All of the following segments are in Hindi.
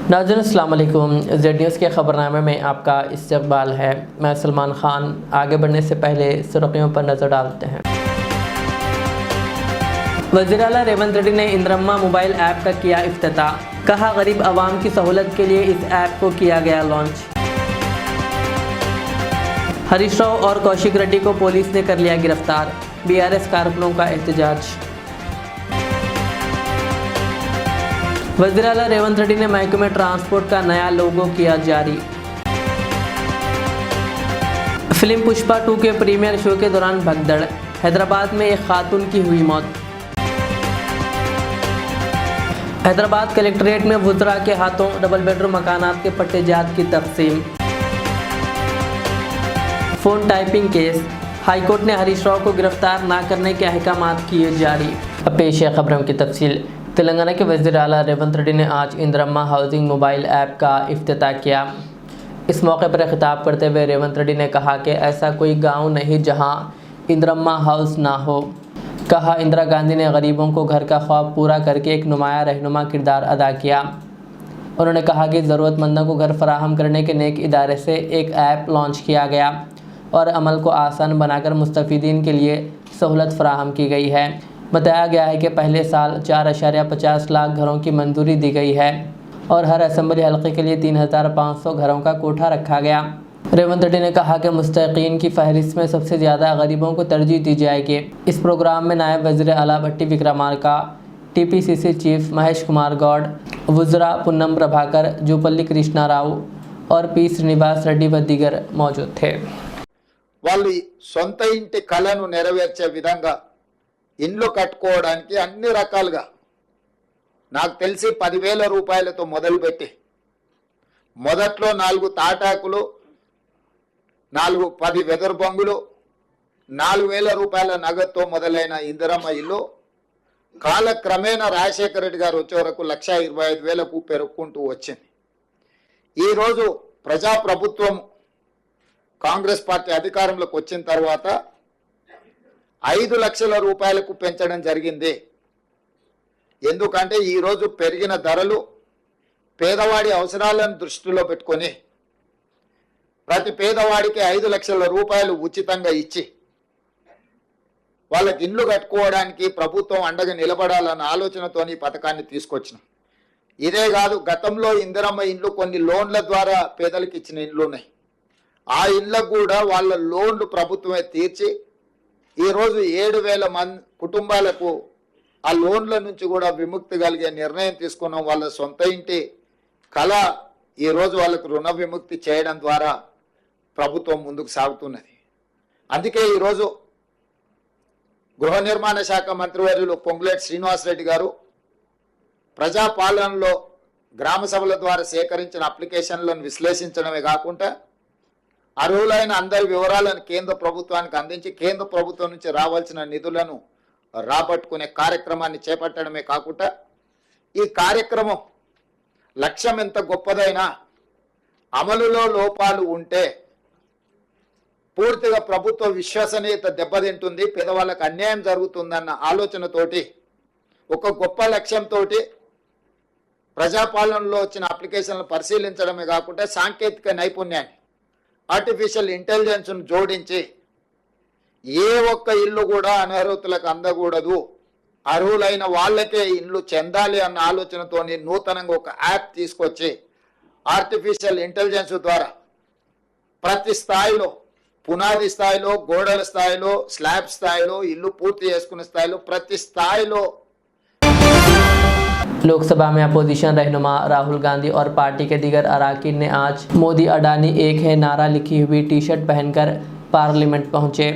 नाज़रीन अस्सलाम वालेकुम। ज़ेड न्यूज़ के ख़बरनामे में आपका इस्तक़बाल है। मैं सलमान ख़ान। आगे बढ़ने से पहले सुर्ख़ियों पर नज़र डालते हैं। वज़ीर आला रेवंत रेड्डी ने इंद्रम्मा मोबाइल ऐप का किया इफ्तिताह। कहा, गरीब आवाम की सहूलत के लिए इस ऐप को किया गया लॉन्च। हरीश राव और कौशिक रेड्डी को पुलिस ने कर लिया गिरफ्तार। BRS कारकुनों का एहतजाज। वज़ीर आला रेवंत रेड्डी ने महकमे ट्रांसपोर्ट का नया लोगो किया जारी। फिल्म पुष्पा 2 के प्रीमियर शो के दौरान भगदड़। हैदराबाद में एक खातून की हुई मौत। हैदराबाद कलेक्ट्रेट में वुज़रा के हाथों डबल बेडरूम मकानात के पट्टेजात की तकसीम। Phone typing case. हाईकोर्ट ने हरीश राव को गिरफ्तार ना करने के अहकामात किए जारी। अब पेश है खबरों की तफसील। तेलंगाना के वज़ीर आला रेवंत रेड्डी ने आज इंद्रम्मा हाउसिंग मोबाइल ऐप का इफ्तिताह किया। इस मौके पर खिताब करते हुए रेवंत रेड्डी ने कहा कि ऐसा कोई गांव नहीं जहां इंद्रम्मा हाउस ना हो। कहा, इंदिरा गांधी ने गरीबों को घर का ख्वाब पूरा करके एक नुमाया रहनुमा किरदार अदा किया। उन्होंने कहा कि ज़रूरतमंदों को घर फराहम करने के नेक इदारे से एक ऐप लॉन्च किया गया और अमल को आसान बनाकर मुस्तफ़ीदीन के लिए सहूलत फराहम की गई है। बताया गया है कि पहले साल 4.50 लाख घरों की मंजूरी दी गई है और हर असेंबली हल्के के लिए 3,500 घरों का कोठा रखा गया। रेवंत रेड्डी ने कहा कि मुस्तकीन की फहरिस्त में सबसे ज़्यादा गरीबों को तरजीह दी जाएगी। इस प्रोग्राम में नायब वज़ीर आला भट्टी विक्रमार्का, TPCC चीफ महेश कुमार गौड़, वुज़रा पुन्नम प्रभाकर, जूपल्ली कृष्णा राव और P श्रीनिवास रेड्डी व दीगर मौजूद थे। వాళ్ళు సొంత ఇంటి కలను నెరవేర్చే విధంగా ఇండ్లు కట్టుకోవడానికి అన్ని రకాలుగా నాకు తెలిసి 10,000 రూపాయలతో మొదలుపెట్టి మొదట్లో 4 తాటాకులు 10 వెదర్ బొంగులు 4,000 రూపాయల నగదుతో మొదలైన ఇందిరమ్మ ఇల్లు కాలక్రమేణా రాజశేఖర రెడ్డి గారు వచ్చే వరకు 1,25,000కు పెరుగుకుంటూ వచ్చింది. ఈరోజు ప్రజాప్రభుత్వం కాంగ్రెస్ పార్టీ అధికారంలోకి వచ్చిన తర్వాత 5 లక్షల రూపాయలకు పెంచడం జరిగింది. ఎందుకంటే ఈరోజు పెరిగిన ధరలు పేదవాడి అవసరాలను దృష్టిలో పెట్టుకొని ప్రతి పేదవాడికి 5 లక్షల రూపాయలు ఉచితంగా ఇచ్చి వాళ్ళకి ఇండ్లు కట్టుకోవడానికి ప్రభుత్వం అండగా నిలబడాలన్న ఆలోచనతోని ఈ పథకాన్ని తీసుకొచ్చినాం. ఇదే కాదు, గతంలో ఇందిరమ్మ ఇండ్లు కొన్ని లోన్ల ద్వారా పేదలకు ఇచ్చిన ఇండ్లు ఉన్నాయి. ఆ ఇళ్లకు కూడా వాళ్ళ లోన్లు ప్రభుత్వమే తీర్చి ఈరోజు 7,000 మంది కుటుంబాలకు ఆ లోన్ల నుంచి కూడా విముక్తి కలిగే నిర్ణయం తీసుకున్నాం. వాళ్ళ సొంత ఇంటి కళ ఈరోజు వాళ్ళకు రుణ విముక్తి చేయడం ద్వారా ప్రభుత్వం ముందుకు సాగుతున్నది. అందుకే ఈరోజు గృహ నిర్మాణ శాఖ మంత్రివర్యులు పొంగులేటి శ్రీనివాసరెడ్డి గారు ప్రజాపాలనలో గ్రామ సభల ద్వారా సేకరించిన అప్లికేషన్లను విశ్లేషించడమే కాకుండా అర్హులైన అందరి వివరాలను కేంద్ర ప్రభుత్వానికి అందించి కేంద్ర ప్రభుత్వం నుంచి రావాల్సిన నిధులను రాబట్టుకునే కార్యక్రమాన్ని చేపట్టడమే కాకుండా ఈ కార్యక్రమం లక్ష్యం ఎంత గొప్పదైనా అమలులో లోపాలు ఉంటే పూర్తిగా ప్రభుత్వ విశ్వసనీయత దెబ్బతింటుంది, పేదవాళ్ళకు అన్యాయం జరుగుతుందన్న ఆలోచనతోటి ఒక గొప్ప లక్ష్యంతో ప్రజాపాలనలో వచ్చిన అప్లికేషన్లు పరిశీలించడమే కాకుండా సాంకేతిక నైపుణ్యాన్ని ఆర్టిఫిషియల్ ఇంటెలిజెన్స్ను జోడించి ఏ ఒక్క ఇల్లు కూడా అనర్హులకు అందకూడదు, అర్హులైన వాళ్ళకే ఇల్లు చెందాలి అన్న ఆలోచనతో నూతనంగా ఒక యాప్ తీసుకొచ్చి ఆర్టిఫిషియల్ ఇంటెలిజెన్స్ ద్వారా ప్రతి స్థాయిలో, పునాది స్థాయిలో, గోడల స్థాయిలో, స్లాబ్ స్థాయిలో, ఇల్లు పూర్తి చేసుకునే స్థాయిలో ప్రతి స్థాయిలో। लोकसभा में अपोजिशन रहनुमा राहुल गांधी और पार्टी के दीगर अरकान ने आज मोदी अडानी एक है नारा लिखी हुई टी-शर्ट पहनकर पार्लियामेंट पहुंचे।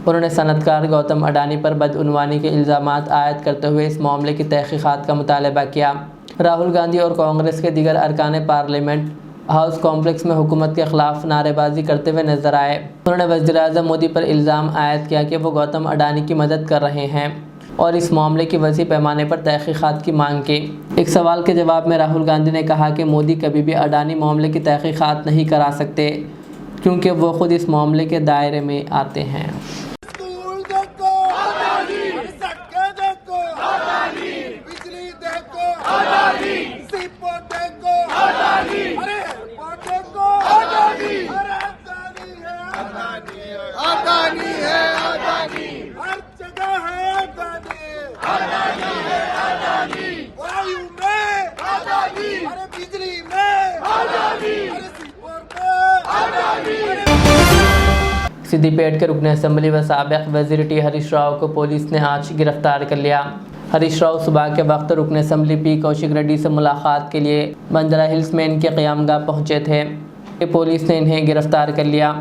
उन्होंने सनतकार गौतम अडानी पर बदउनवानी के इल्ज़ामात आयद करते हुए इस मामले की तहकीकात का मुतालबा किया। राहुल गांधी और कांग्रेस के दीगर अरकान पार्लियामेंट हाउस कॉम्प्लेक्स में हुकूमत के खिलाफ नारेबाजी करते हुए नजर आए। उन्होंने वज़ीर-ए-आज़म मोदी पर इल्ज़ाम आयद किया कि वो गौतम अडानी की मदद कर रहे हैं और इस मामले की वसी पैमाने पर तहकीकात की मांग की। एक सवाल के जवाब में राहुल गांधी ने कहा कि मोदी कभी भी अडानी मामले की तहकीकात नहीं करा सकते क्योंकि वो खुद इस मामले के दायरे में आते हैं। अडानी सिद्दीपेट के रुकन असम्बली व साबिक वज़ीर टी हरीश राव को पुलिस ने आज गिरफ्तार कर लिया। हरीश राव सुबह के वक्त रुकन असम्बली पी कौशिक रेड्डी से मुलाकात के लिए बंजारा हिल्स में इनके क़यामगाह पहुँचे थे। पुलिस ने इन्हें गिरफ्तार कर लिया।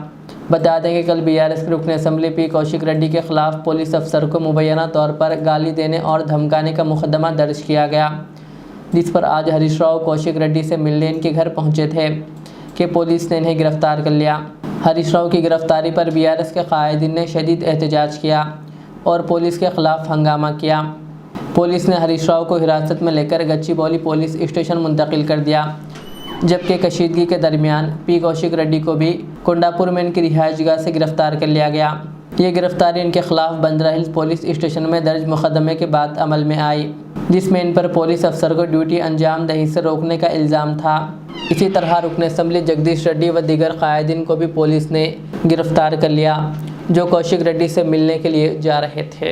बता दें कि कल BRS के रुकन असम्बली पी कौशिक रेड्डी के खिलाफ पुलिस अफसर को मुबैना तौर पर गाली देने और धमकाने का मुकदमा दर्ज किया गया, जिस पर आज हरीश राव कौशिक रेड्डी से मिलने इनके घर पहुंचे थे कि पुलिस ने इन्हें गिरफ्तार कर लिया। हरीश राव की गिरफ्तारी पर BRS के कायदीन ने शदीद एहतजाज किया और पुलिस के खिलाफ हंगामा किया। पुलिस ने हरीश राव को हिरासत में लेकर गच्चीबौली पुलिस स्टेशन मुंतकिल कर दिया, जबकि कशीदगी के दरमियान पी कौशिक रेड्डी को भी कुंडापुर में इनकी रिहायशगाह से गिरफ्तार कर लिया गया। ये गिरफ्तारी इनके खिलाफ बंजारा हिल्स पुलिस स्टेशन में दर्ज मुकदमे के बाद अमल में आई, जिसमें इन पर पुलिस अफसर को ड्यूटी अंजाम दही से रोकने का इल्ज़ाम था। इसी तरह रुकन असम्बली जगदीश रेड्डी व दीगर कायदीन को भी पुलिस ने गिरफ्तार कर लिया, जो कौशिक रेड्डी से मिलने के लिए जा रहे थे।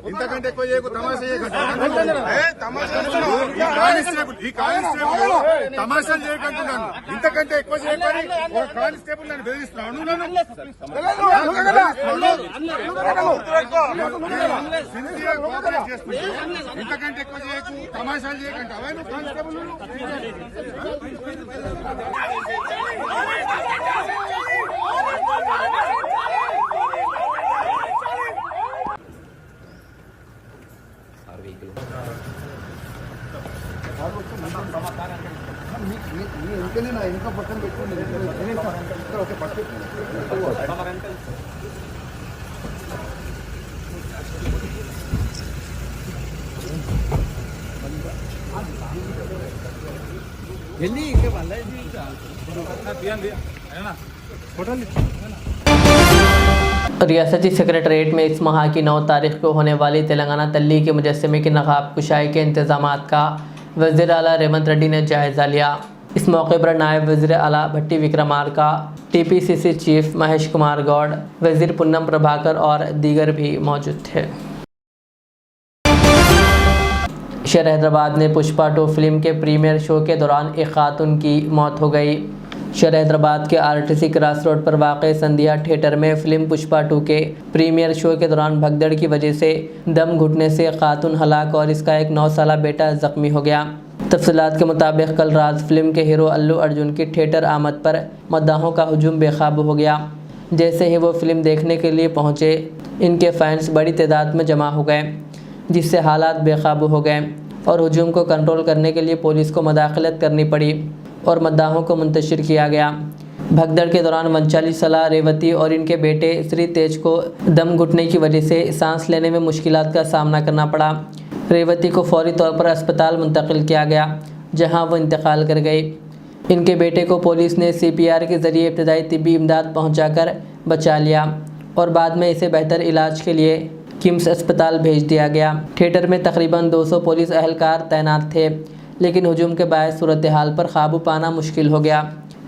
ఇంతకంటే ఎక్కువ చేయకు తమాషాలు చేయకంటున్నాను. ఇంతకంటే ఎక్కువ చేయకని ఒక కానిస్టేబుల్ నన్ను బెదిరిస్తున్నాను. ఇంతకంటే ఎక్కువ చేయకు, తమాషాలు చేయకంటే అవే నువ్వు కానిస్టేబుల్. ఇంకా పక్కన పెట్టుకోండి. रियासती सेक्रेटरीट में इस माह की 9 तारीख को होने वाली तेलंगाना तल्ली के मुजस्समे की नकाब कुशाई के इंतजामात का वज़ीर आला रेवंत रेड्डी ने जायज़ा लिया। इस मौके पर नायब वज़ीर आला भट्टी विक्रमार्का, TPCC चीफ महेश कुमार गौड़, वज़ीर पुन्नम प्रभाकर और दीगर भी मौजूद थे। शहर हैदराबाद में पुष्पा 2 फिल्म के प्रीमियर शो के दौरान एक खातून की मौत हो गई। शहर हैदराबाद के RTC क्रॉस रोड पर वाक़े संध्या थिएटर में फिल्म पुष्पा 2 के प्रीमियर शो के दौरान भगदड़ की वजह से दम घुटने से खातून हलाक और इसका एक 9 साला बेटा ज़ख्मी हो गया। तफसीलात के मुताबिक कल रात फिल्म के हीरो अल्लू अर्जुन की थिएटर आमद पर मद्दाहों का हुजूम बेकाबू हो गया। जैसे ही वो फिल्म देखने के लिए पहुँचे, इनके फैंस बड़ी तादाद में जमा हो गए, जिससे हालात बेकाबू हो गए और हुजूम को कंट्रोल करने के लिए पुलिस को मदाखलत करनी पड़ी और मद्दाहों को मुंतशिर किया गया। भगदड़ के दौरान 39 साला रेवती और इनके बेटे श्री तेज को दम घुटने की वजह से सांस लेने में मुश्किलात का सामना करना पड़ा। रेवती को फौरी तौर पर अस्पताल मुंतकिल किया गया, जहां वो इंतकाल कर गई। इनके बेटे को पुलिस ने CPR के ज़रिए इब्तदाई तिब्बी इमदाद पहुंचाकर बचा लिया और बाद में इसे बेहतर इलाज के लिए किम्स अस्पताल भेज दिया गया। थिएटर में तकरीबन 200 पुलिस अहलकार तैनात थे, लेकिन हुजूम के बायस सूरत हाल पर काबू पाना मुश्किल हो गया।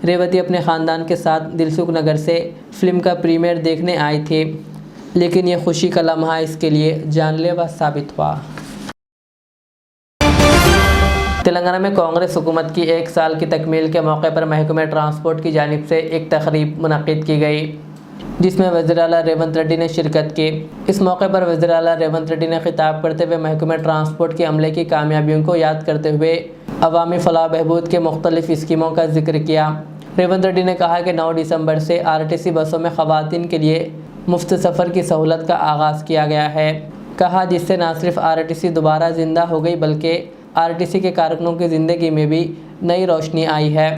रेवती अपने ख़ानदान के साथ दिलसुख नगर से फिल्म का प्रीमियर देखने आई थी, लेकिन यह खुशी का लम्हा इसके लिए जानलेवा साबित हुआ। तेलंगाना में कांग्रेस हुकूमत की 1 साल की तकमील के मौके पर महकमे ट्रांसपोर्ट की जानिब से एक तकरीब मुनक़िद की गई, जिसमें वज़ीर आला रेवंत रेड्डी ने शिरकत की। इस मौके पर वज़ीर आला रेवंत रेड्डी ने खिताब करते हुए महकमे ट्रांसपोर्ट के अमले की कामयाबियों को याद करते हुए अवामी फलाह बहबूद के मुख्तलिफ स्कीमों का जिक्र किया। रेवंत रेड्डी ने कहा कि 9 दिसंबर से RTC बसों में ख़वातीन के लिए मुफ्त सफ़र की सहूलत का आगाज़ किया गया है। कहा जिससे न सिर्फ RTC दोबारा ज़िंदा हो गई, बल्कि RTC के कारकुनों की ज़िंदगी में भी नई रोशनी आई है।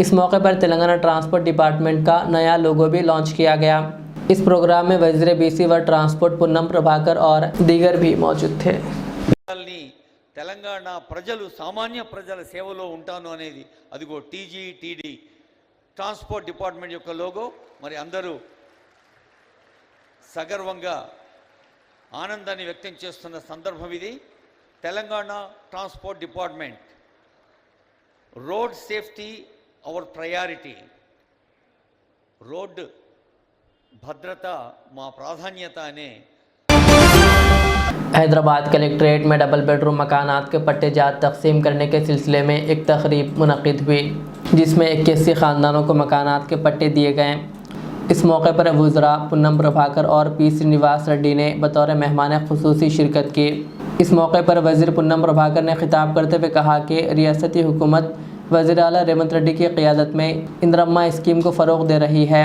इस मौके पर तेलंगाना ट्रांसपोर्ट डिपार्टमेंट का नया लोगो भी लॉन्च किया गया। इस प्रोग्राम में वज़ीर BC व ट्रांसपोर्ट पुन्नम प्रभाकर और दीगर भी मौजूद थे। తెలంగాణ ప్రజలు సామాన్య ప్రజల సేవలో ఉంటాను అనేది అదిగో TGTD ట్రాన్స్పోర్ట్ డిపార్ట్మెంట్ యొక్క లోగో. మరి అందరూ సగర్వంగా ఆనందాన్ని వ్యక్తం చేస్తున్న సందర్భం ఇది. Telangana transport department road safety our priority, road భద్రత మా ప్రాధాన్యత అనే हैदराबाद कलेक्ट्रेट में डबल बेडरूम मकानात के पट्टे जात तकसीम करने के सिलसिले में एक तकरीब मुनक़िद हुई, जिसमें 81 ख़ानदानों को मकानात के पट्टे दिए गए। इस मौके पर वुज़रा पुन्नम प्रभाकर और पी श्रीनिवास रेड्डी ने बतौर मेहमान ख़ुसूसी शिरकत की। इस मौके पर वज़ीर पुन्नम प्रभाकर ने खिताब करते हुए कहा कि रियासती हुकूमत वज़ीर आला रेवंत रेड्डी की क़ियादत में इंदिरम्मा स्कीम को फ़रोग़ दे रही है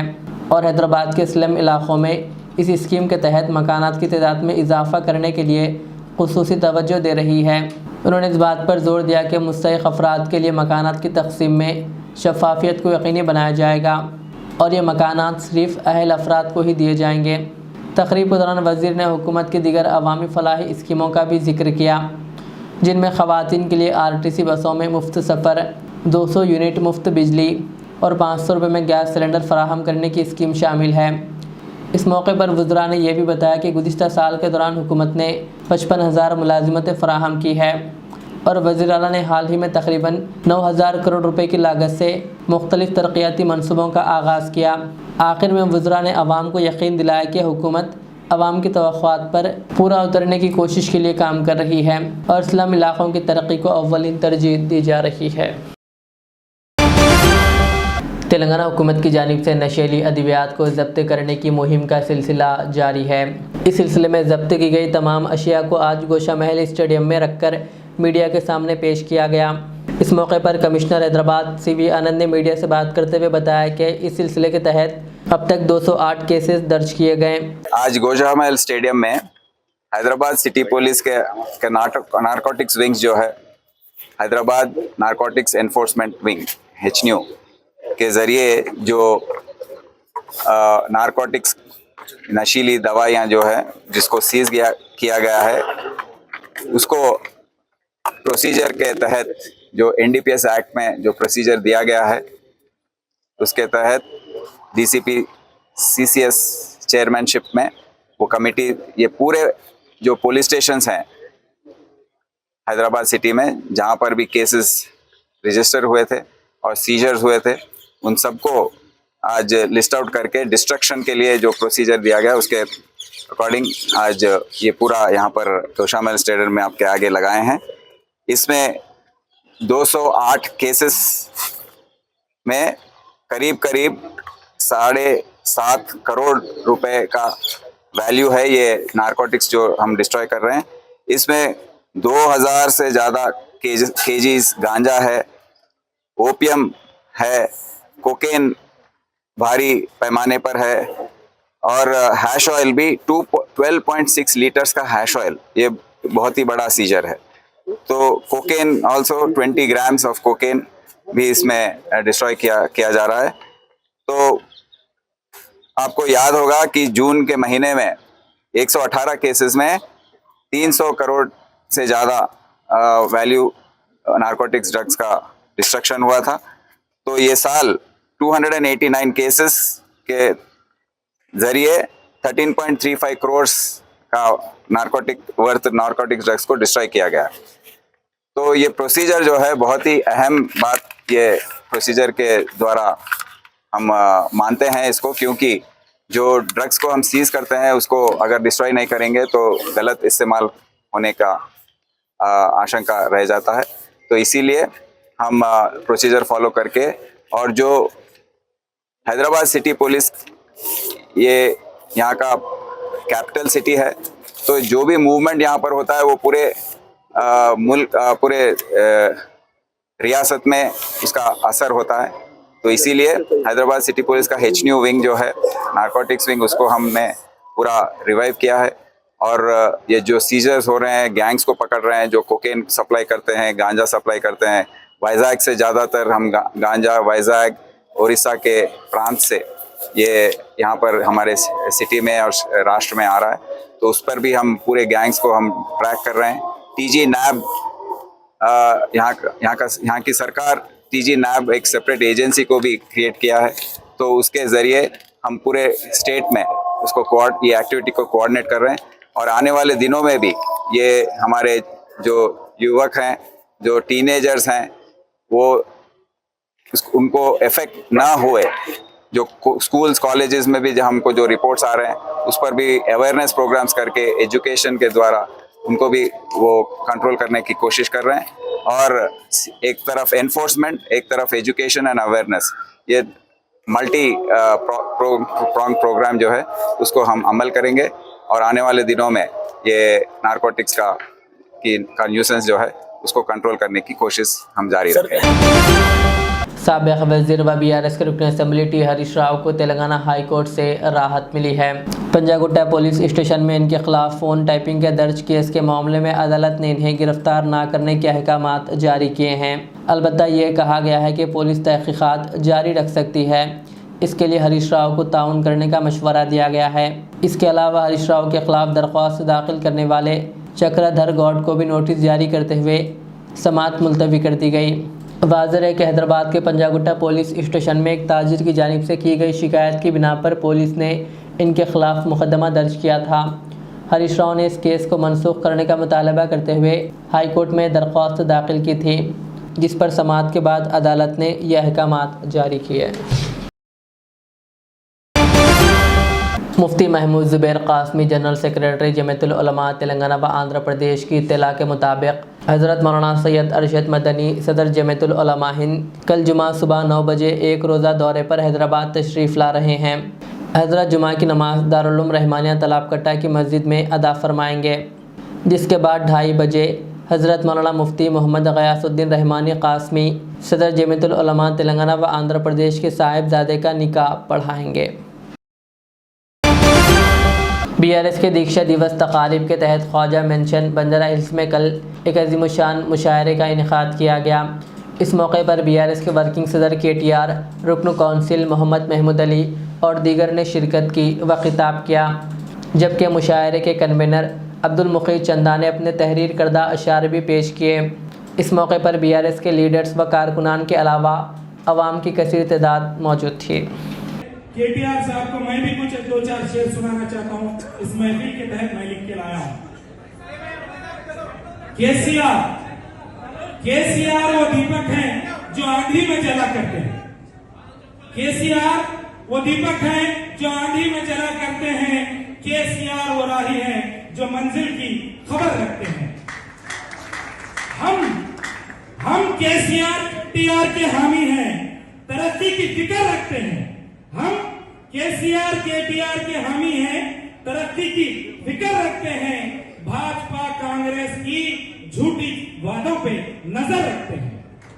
और हैदराबाद के स्लम इलाक़ों में इस स्कीम के तहत मकानात की तादाद में इजाफ़ा करने के लिए ख़ुसूसी तवज्जो दे रही है। उन्होंने इस बात पर जोर दिया कि मुस्तहिक़ अफ़राद के लिए मकानात की तक़सीम में शफ़ाफ़ियत को यकीनी बनाया जाएगा और ये मकानात सिर्फ़ अहल अफ़राद को ही दिए जाएंगे। तक़रीब के दौरान वज़ीर ने हुकूमत की दीगर अवामी फ़लाही स्कीमों का भी जिक्र किया, जिनमें ख़वातीन के लिए RTC बसों में मुफ्त सफ़र, 200 यूनिट मुफ्त बिजली और 500 रुपये में गैस सिलेंडर फराहम करने की स्कीम शामिल है। इस मौके पर वुज़रा ने यह भी बताया कि गुज़िश्ता साल के दौरान हुकूमत ने 55,000 मुलाजिमतें फ़राहम की है और वज़ीर आला ने हाल ही में तकरीबन 9,000 करोड़ रुपए की लागत से मुख्तलिफ़ तरक्याती मनसूबों का आगाज़ किया। आखिर में वुज़रा ने अवाम को यकीन दिलाया कि हुकूमत अवाम की तवक्कुआत पर पूरा उतरने की कोशिश के लिए काम कर रही है और स्लम इलाक़ों की तरक्की को अव्वलीन तरजीह दी जा रही है। तेलंगाना हुकूमत की जानिब से नशीली अद्वियात को ज़ब्त करने की मुहिम का सिलसिला जारी है। इस सिलसिले में ज़ब्त की गई तमाम अशिया को आज गोशा महल स्टेडियम में रखकर मीडिया के सामने पेश किया गया। इस मौके पर कमिश्नर हैदराबाद CV आनंद ने मीडिया से बात करते हुए बताया कि इस सिलसिले के तहत अब तक 208 केसेस दर्ज किए गए। आज गोशा महल स्टेडियम में हैदराबाद सिटी पुलिस के नारकोटिक्स विंग्स जो है, Hyderabad narcotics enforcement wing HNU के ज़रिए जो नारकोटिक्स नशीली दवाइयाँ जो है जिसको सीज किया गया है, उसको प्रोसीजर के तहत जो NDPS एक्ट में जो प्रोसीजर दिया गया है उसके तहत DCP CCS चेयरमैनशिप में वो कमेटी ये पूरे जो पुलिस स्टेशंस हैं हैदराबाद सिटी में जहाँ पर भी केसेस रजिस्टर हुए थे और सीजर्स हुए थे, उन सबको आज लिस्ट आउट करके डिस्ट्रक्शन के लिए जो प्रोसीजर दिया गया उसके अकॉर्डिंग आज ये पूरा यहाँ पर गोशा महल स्टेडियम में आपके आगे लगाए हैं। इसमें 208 केसेस में करीब 7.5 करोड़ रुपए का वैल्यू है ये नारकोटिक्स जो हम डिस्ट्रॉय कर रहे हैं। इसमें 2000 से ज़्यादा केजीज गांजा है, ओपियम है, कोकेन भारी पैमाने पर है और हैश ऑयल भी 12.6 लीटर्स का हैश ऑयल, ये बहुत ही बड़ा सीजर है। तो cocaine also 20 grams of cocaine भी इसमें डिस्ट्रॉय किया जा रहा है। तो आपको याद होगा कि जून के महीने में 118 केसेस में 300 करोड़ से ज़्यादा वैल्यू नारकोटिक्स ड्रग्स का डिस्ट्रक्शन हुआ था। तो ये साल 289 केसेस के ज़रिए 13.35 करोड़ का नारकोटिक्स ड्रग्स को डिस्ट्रॉय किया गया। तो ये प्रोसीजर जो है बहुत ही अहम बात, ये प्रोसीजर के द्वारा हम मानते हैं इसको, क्योंकि जो ड्रग्स को हम सीज करते हैं उसको अगर डिस्ट्रॉय नहीं करेंगे तो गलत इस्तेमाल होने का आशंका रह जाता है। तो इसीलिए हम प्रोसीजर फॉलो करके, और जो हैदराबाद सिटी पुलिस ये यहाँ का कैपिटल सिटी है, तो जो भी मूवमेंट यहाँ पर होता है वो पूरे पूरे रियासत में उसका असर होता है। तो इसीलिए हैदराबाद सिटी पुलिस का HNU विंग जो है नारकोटिक्स विंग, उसको हमने पूरा रिवाइव किया है। और ये जो सीजर्स हो रहे हैं, गैंग्स को पकड़ रहे हैं जो कोकेन सप्लाई करते हैं, गांजा सप्लाई करते हैं, वाइजैग से ज़्यादातर हम गांजा वाइजैग उड़ीसा के प्रांत से ये यहाँ पर हमारे सिटी में और राष्ट्र में आ रहा है। तो उस पर भी हम पूरे गैंग्स को हम ट्रैक कर रहे हैं। TG NAB यहाँ की सरकार TG NAB एक सेपरेट एजेंसी को भी क्रिएट किया है। तो उसके ज़रिए हम पूरे स्टेट में उसको ये एक्टिविटी को कोऑर्डिनेट कर रहे हैं। और आने वाले दिनों में भी ये हमारे जो युवक हैं, जो टीनेजर्स हैं, वो उनको इफेक्ट ना हुए, जो स्कूल्स कॉलेजेस में भी जो हमको जो रिपोर्ट्स आ रहे हैं उस पर भी अवेयरनेस प्रोग्राम्स करके एजुकेशन के द्वारा उनको भी वो कंट्रोल करने की कोशिश कर रहे हैं। और एक तरफ एनफोर्समेंट, एक तरफ एजुकेशन एंड अवेयरनेस, ये मल्टी प्रॉन्ग प्रोग्राम जो है उसको हम अमल करेंगे और आने वाले दिनों में ये नारकोटिक्स का न्यूसेंस जो है उसको कंट्रोल करने की कोशिश हम जारी रखेंगे। साबिक़ वज़ीर व BRS के रुकन असम्बली टी हरीश राव को तेलंगाना हाई कोर्ट से राहत मिली है। पंजागुट्टा पुलिस स्टेशन में इनके खिलाफ फ़ोन टाइपिंग के दर्ज केस के मामले में अदालत ने इन्हें गिरफ्तार ना करने के अहकामात जारी किए हैं। अलबत्ता ये कहा गया है कि पुलिस तहक़ीक़ात जारी रख सकती है। इसके लिए हरीश राव को ताउन करने का मशवरा दिया गया है। इसके अलावा हरीश राव के खिलाफ दरख्वास्त दाखिल करने वाले चक्रधर गौड़ को भी नोटिस जारी करते हुए समाअत मुलतवी कर दी गई। वाज़ेह है कि हैदराबाद के पंजागुट्टा पुलिस स्टेशन में एक ताजिर की जानिब से की गई शिकायत की बिना पर पुलिस ने इनके खिलाफ मुकदमा दर्ज किया था। हरीश राव ने इस केस को मनसूख करने का मुतालबा करते हुए हाई कोर्ट में दरख्वास्त दाखिल की थी, जिस पर समाअत के बाद अदालत ने यह अहकामात जारी किए। मुफ्ती महमूद ज़ुबैर क़ासमी जनरल सेक्रेटरी जमीयतुल उलमा तेलंगाना व आंध्र प्रदेश की इत्तला के मुताबिक हज़रत मौलाना सैयद अरशद मदनी सदर जमीयतुल उलमा हिंद कल जुमा सुबह 9 बजे एक रोज़ा दौरे पर हैदराबाद तशरीफ़ ला रहे हैं। हज़रत जुमा की नमाज दारुल उलूम रहमानिया तालाब कट्टा की मस्जिद में अदा फरमाएंगे, जिसके बाद 2:30 बजे हज़रत मौलाना मुफ्ती मोहम्मद ग़यासुद्दीन रहमानी क़ासमी सदर जमीयतुल उलमा तेलंगाना व आंध्र प्रदेश के साहिबजादे का निकाह पढ़ाएंगे। BRS के दीक्षा दिवस तकारीब के तहत ख्वाजा मेंशन बंजारा हिल्स में कल एक अज़ीमुशान मुशायरे का इनेकाद किया गया। इस मौके पर BRS के वर्किंग सदर KTR, रुकन कौंसिल मोहम्मद महमूद अली और दीगर ने शिरकत की व खिताब किया, जबकि मुशायरे के कन्वेनर अब्दुल मुक़ीद चंदा ने अपने तहरीर करदा अशार भी पेश किए। इस मौके पर BRS के लीडर्स व कारकुनान के अलावा अवाम की कसीर तादाद मौजूद थी। KTR साहब को मैं भी कुछ 2-4 शेर सुनाना चाहता हूँ। इस महफिल के तहत मैं लिख के लाया हूँ। KCR वो दीपक हैं जो आंधी में जला करते हैं। KCR वो दीपक हैं जो आंधी में जला करते हैं। KCR वो राही हैं जो मंजिल की खबर रखते हैं। हम KCR के हामी हैं, तरक्की की फिक्र रखते हैं। हम KCR के हामी हैं, तरक्की की फिक्र रखते हैं। भाजपा कांग्रेस की झूठी वादों पे नजर रखते हैं।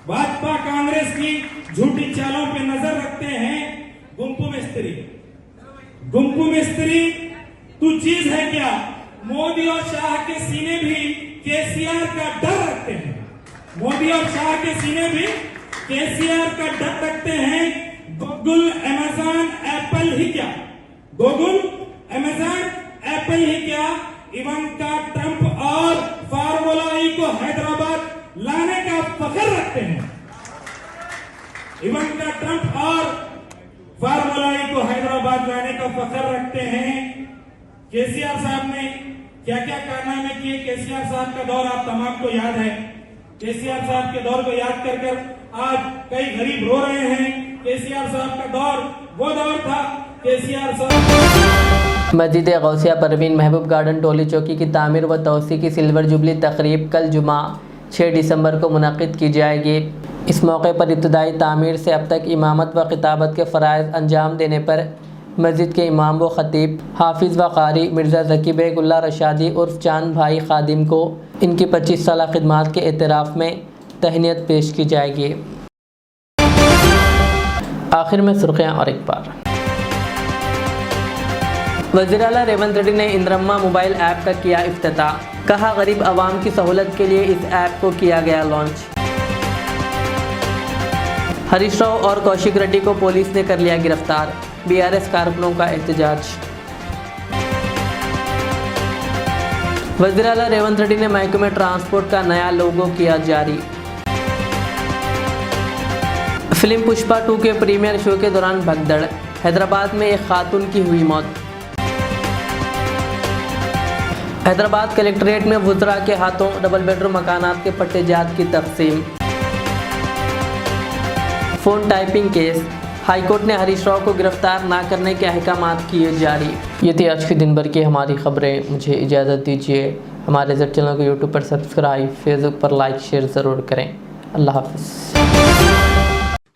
भाजपा कांग्रेस की झूठी चालों पे नजर रखते हैं। गुंपू मिस्त्री तू चीज है क्या? मोदी और शाह के सीने भी KCR का डर रखते हैं। मोदी और शाह के सीने भी KCR का डर रखते हैं। गूगल, अमेज़न, एप्पल ही क्या? गूगल, अमेज़न, एप्पल ही क्या? इवांका ट्रंप और फार्मूला ई को हैदराबाद लाने का फख्र रखते हैं। इवांका ट्रंप और फार्मूला ई को हैदराबाद लाने का फख्र रखते हैं। KCR साहब ने क्या क्या कारनामे किए? KCR साहब का दौर आप तमाम को याद है। KCR साहब के दौर को याद कर आज कई गरीब रो रहे हैं। KCR साहब का दौर वो दौर था। KCR साहब मस्जिद गौसिया परवीन महबूब गार्डन टोली चौकी की तामीर व तोसी की सिल्वर जुबली तकरीब कल जुमा 6 दिसंबर को मुनक़िद की जाएगी। इस मौके पर इब्तदाई तामीर से अब तक इमामत व खिताबत के फ़राइज़ अंजाम देने पर मस्जिद के इमाम व ख़तीब हाफिज़ व क़ारी मिर्ज़ा ज़की बेग उल्ला रशादी उर्फ़ चांद भाई ख़ादिम को इनकी 25 साला खिदमात के एतराफ़ में तहनीत पेश की जाएगी। आखिर में सुर्खियाँ और एक बार। वज़ीर आला रेवंत रेड्डी ने इंद्रम्मा मोबाइल ऐप का किया इफ्तिताह। कहा गरीब आवाम की सहूलत के लिए इस ऐप को किया गया लॉन्च। हरीश राव और कौशिक रेड्डी को पुलिस ने कर लिया गिरफ्तार। BRS कारकुनों का एहतजाज। वज़ीर आला रेवंत रेड्डी ने महकमे ट्रांसपोर्ट का नया लोगो किया जारी। फिल्म पुष्पा 2 के प्रीमियर शो के दौरान भगदड़। हैदराबाद में एक खातून की हुई मौत। हैदराबाद कलेक्ट्रेट में वुज़रा के हाथों डबल बेडरूम मकानात के पट्टेजात की तकसीम। Phone typing case. हाईकोर्ट ने हरीश राव को गिरफ्तार ना करने के अहकामात किए जारी। ये थी आज के दिन भर की हमारी खबरें। मुझे इजाज़त दीजिए। हमारे ज़र चैनल को यूट्यूब पर सब्सक्राइब, फेसबुक पर लाइक शेयर ज़रूर करें। अल्लाह हाफ़िज़।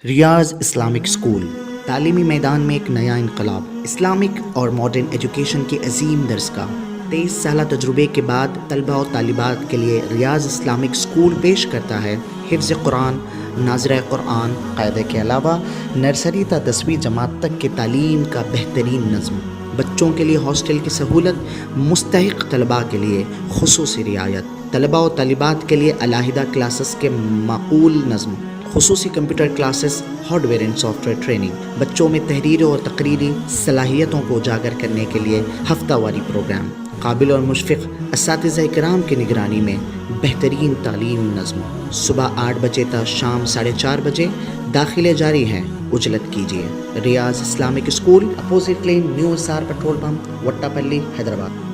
रियाज इस्लामिक स्कूल तालीमी मैदान में एक नया इनकलाब। इस्लामिक और मॉडर्न एजुकेशन की अजीम दरसगाह 23 साल तजुर्बे के बाद तलबा और तालिबात के लिए रियाज इस्लामिक स्कूल पेश करता है हिफ्ज़ कुरान, नाज़िरा कुरान क़ायदे के अलावा नर्सरी ता 10वीं जमात तक के तालीम का बेहतरीन नज़्म। बच्चों के लिए हॉस्टल की सहूलत, मुस्तहिक़ तलबा के लिए खुसूसी रियायत, तलबा और तालिबात के लिए अलहदा क्लासेस के माकूल नज़्म, खुसूसी computer classes, hardware and software training, बच्चों में तहरीरी और तकरीरी सलाहियतों को उजागर करने के लिए हफ्तावारी प्रोग्राम, काबिल और मुशफ़िक़ असातिज़ा इकराम की निगरानी में बेहतरीन तालीम नज़्म। सुबह 8 बजे तक शाम 4:30 बजे दाखिले जारी हैं, उजलत कीजिए। Riyaz Islamic school, opposite lane, new SR petrol pump, Vattepally, Hyderabad.